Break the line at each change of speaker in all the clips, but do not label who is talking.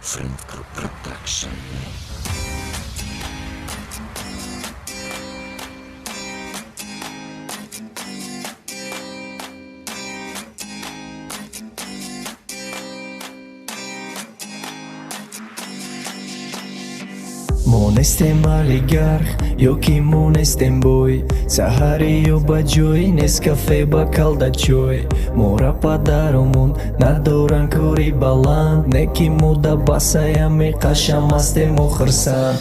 Friend Group Production.
Monestem oligarch, yoki monestem boy. Саҳарию ба ҷои Нескафе ба калда чой. Мора падаромон надоран кори баланд, не ки мода басаями қашам астему хирсанд.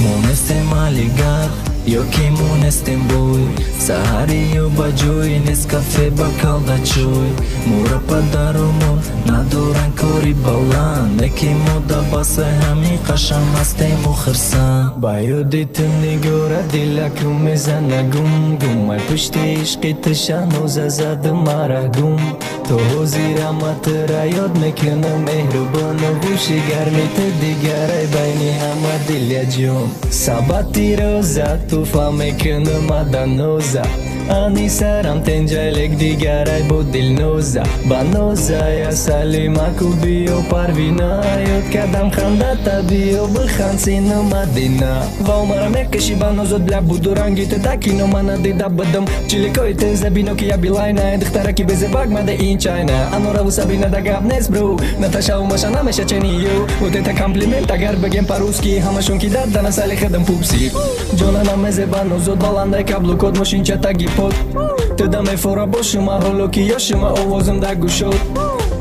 Монестем олигарх, ёки монестем бой. Саҳарию ба ҷои Нескафе ба калда чой. Мора падаромон надоран кори баланд, не ки мода басаями қашам астему хирсанд. ба ёдитим нигора дилакум мезана гум гум. Ай пушти ишқи тишанӯза задим мара гум. То ҳозирам атра ёд мекунам меҳрубону гӯши гармита дигарай байни ҳама дилаҷон. Сабати роза туфа мекунам аданоза. Ани сарам тенҷайлек дигарай бо дилноза. Ба нозая салимаку биё парвина. Ёд кардам хандата биё биханд сину мадина. Ва умара мекаши ба нозот бля буду рангите такино мана дида будам. Чиликои теза бино ки я билайна. Духтараки безебак маде ин чайна. Анораву сабина да гап нест бро. Наташа умаша намеша чениё. Вот это комплимент агар бегем по-русски. Ҳамашон ки дад дана сали хадам пупси. Ҷонанам мезеба нозот баландай каблукот мошинча таги под. Туда мефора бо шума ҳоло ки ё шума овозам да гӯшод.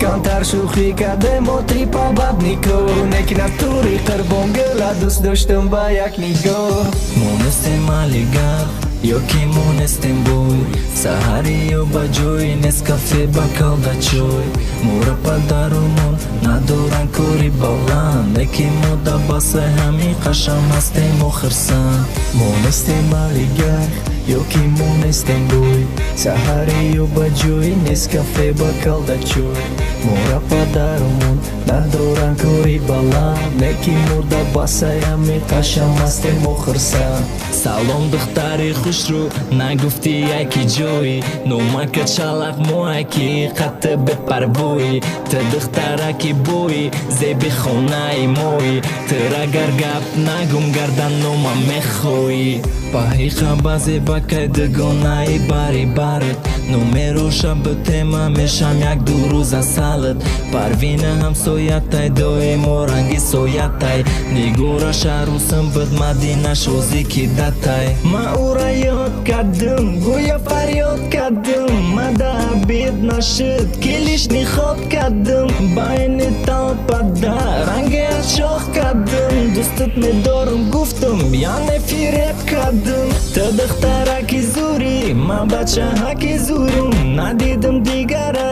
Камтар шӯхӣ кардем мо трипа бабнико. Неки натури қурбон гӯла дӯст доштум ба як нигоҳ. Монестем олигарх, ёки монестем бой. Саҳарию ба ҷои Нескафе ба калда чой. Мора падаромон надоран кори баланд, не ки мода басай ҳами қашам астему хирсанд. Монестем олигарх, ёки монестем бой. Саҳарию ба ҷои Нескафе ба калда чой. Мора падаромон надоран кори баланд, не ки мода басай ҳами қашам астему хирсанд. Салом духтари хушрӯ, нагуфти яки ҷои. Номака чалақ моаки қатты бепарвои. Ты духтараки бои, зеби хонаи мои. Тырагар гап нагум гардан нома мехоҳӣ. Паҳиқа базе ба кайдигонаи бари барат. Номероша битема мешам як ду рӯза салат. Парвина ҳамсоятай доимо ранги соятай. Нигора шаҳрусам бид Мадина шозики датай. Ма ура ёд кардым, гӯё фарёд кардым. Мада абид нашид, килишни ход кардым. Байни тал пада, рангеат шох кардым. Дӯстат медорам гуфтам, яне фиреб кардым. Ты духтараки зури, ма бачаҳаки зурим. Надидим дигара,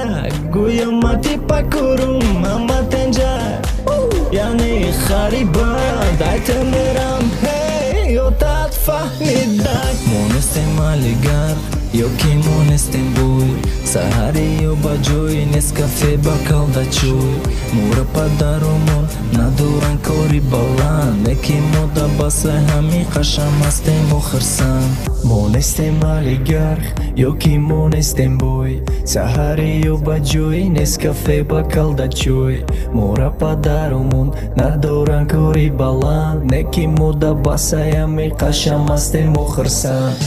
гӯё ма типа курум. Ама тенҷа, яъне хариба. Дайте мерам, ҳей, ётат фаҳмидак. Монестем олигарх, ёки монестем бой. Саҳарию ба ҷои Нескафе ба калда чой. Мора падаромон надоран кори баланд, не ки мода басай ҳами қашам астему хирсанд. Монестем олигарх, ёки монестем бой. Саҳарию ба ҷои Нескафе ба калда чой. Мора падаромон надоран кори баланд, не ки мода басай ҳами қашам астему хирсанд.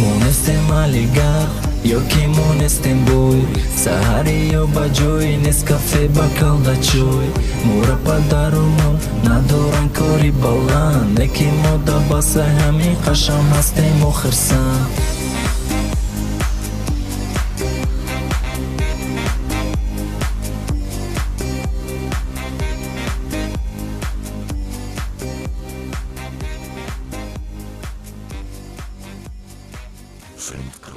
Монестем олигарх, ёки монестем бой. Саҳарию ба ҷои Нескафе ба калда чой. Мора падаромон надоран кори баланд, не ки мода басай ҳами қашам астему хирсанд.
Friend Group.